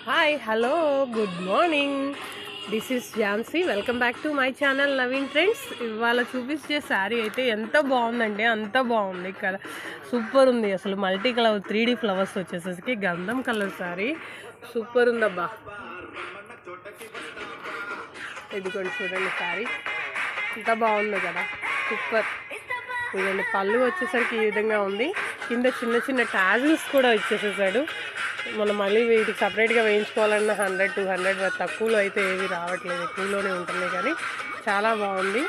Hi hello good morning. This is Jhansi. Welcome back to my channel Naveen trends. ఇవాళ చూపించే శారీ అయితే ఎంత బాగుందండి, అంత బాగుంది. ఇక్కడ సూపర్ ఉంది. అసలు మల్టీ కలర్ 3D ఫ్లవర్స్ వచ్చేసరికి గంధం కలర్ శారీ సూపర్ ఉందబ్బా. ఇది కూడా చూడండి, శారీ ఎంత బాగుంది కదా, సూపర్. ఇదండి పళ్ళు వచ్చేసరికి ఈ విధంగా ఉంది. కింద చిన్న చిన్న ట్యాజిల్స్ కూడా ఇచ్చేసేసాడు. మనం మళ్ళీ వీటికి సపరేట్గా వేయించుకోవాలన్నా 100-200 తక్కువలో అయితే ఏవి రావట్లేదు, ఎక్కువలోనే ఉంటుంది. కానీ చాలా బాగుంది.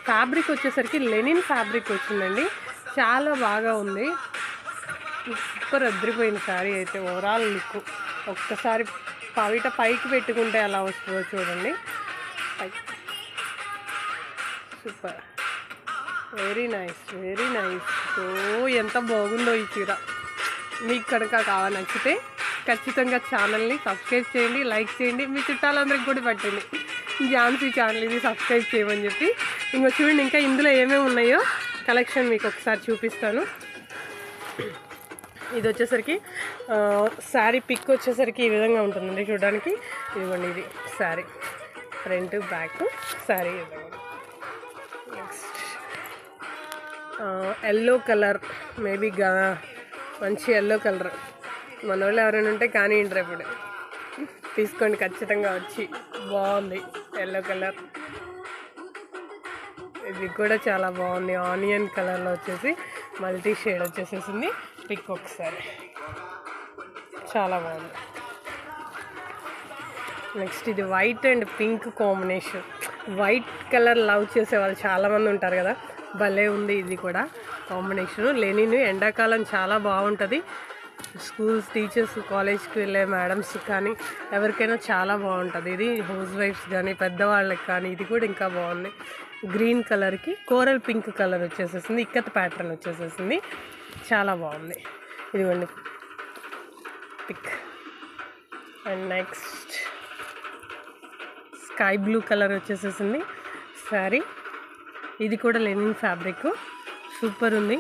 ఫ్యాబ్రిక్ వచ్చేసరికి లెనిన్ ఫ్యాబ్రిక్ వచ్చిందండి, చాలా బాగా ఉంది. సూపర్ అద్దరిపోయింది శారీ అయితే. ఓవరాల్ లుక్ ఒక్కసారి పైకి పెట్టుకుంటే ఎలా వస్తుందో చూడండి. Super, very nice, very nice. So ఎంత బాగుందో ఈ చీర. మీకు కనుక నచ్చితే ఖచ్చితంగా ఛానల్ని సబ్స్క్రైబ్ చేయండి, లైక్ చేయండి, మీ చుట్టాలందరికీ కూడా పెట్టండి. ఝాన్సీ ఛానల్ ఇది సబ్స్క్రైబ్ చేయమని చెప్పి. ఇంకా చూడండి, ఇంకా ఇందులో ఏమేమి ఉన్నాయో కలెక్షన్ మీకు ఒకసారి చూపిస్తాను. ఇది వచ్చేసరికి శారీ పిక్ వచ్చేసరికి ఈ విధంగా ఉంటుందండి చూడడానికి. ఇదిగోండి, ఇది sari front back sari. Next yellow colour, maybe మంచి ఎల్లో కలర్. మన వాళ్ళు ఎవరైనా ఉంటే కానీ ఇంటర్ ఇప్పుడు తీసుకోండి ఖచ్చితంగా వచ్చి. బాగుంది ఎల్లో కలర్. ఇది కూడా చాలా బాగుంది. ఆనియన్ కలర్లో వచ్చేసి మల్టీ షేడ్ వచ్చేసేసింది. పిక్ ఒకసారి చాలా బాగుంది. నెక్స్ట్ ఇది white and pink combination. White colour love చేసే వాళ్ళు చాలామంది ఉంటారు కదా, భలే ఉంది ఇది కూడా కాంబినేషను. లెనిన్ ఎండాకాలం చాలా బాగుంటుంది. స్కూల్స్ టీచర్స్, కాలేజ్కి వెళ్ళే మేడమ్స్ కానీ ఎవరికైనా చాలా బాగుంటుంది ఇది. హౌస్ వైఫ్స్ కానీ పెద్దవాళ్ళకి కానీ ఇది కూడా ఇంకా బాగుంది. గ్రీన్ కలర్కి కోరల్ పింక్ కలర్ వచ్చేసేసింది, ఇక్కత్ ప్యాటర్న్ వచ్చేసేసింది, చాలా బాగుంది. ఇదిగోండి pic. And next sky blue colour వచ్చేసేసింది శారీ. ఇది కూడా లెనిన్ ఫ్యాబ్రిక్, సూపర్ ఉంది.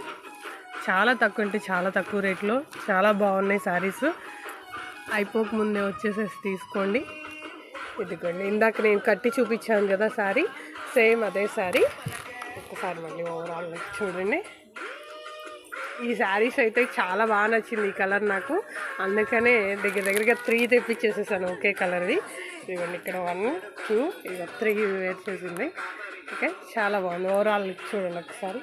చాలా తక్కువ అంటే చాలా తక్కువ రేట్లో చాలా బాగున్నాయి శారీస్. అయిపోక ముందే వచ్చేసేసి తీసుకోండి. ఇదిగోండి, ఇందాక నేను కట్టి చూపించాను కదా శారీ, సేమ్ అదే శారీ. ఒక్కసారి మళ్ళీ ఓవరాల్ చూడండి. ఈ శారీస్ అయితే చాలా బాగా నచ్చింది ఈ కలర్ నాకు, అందుకనే దగ్గరగా 3 తెప్పించేసేసాను ఒకే కలర్ది. ఇదిగోండి, ఇక్కడ 1, 2, ఇక 3 వేర్ చేసింది. ఓకే, చాలా బాగుంది. ఓవరాల్ చూడండి ఒకసారి.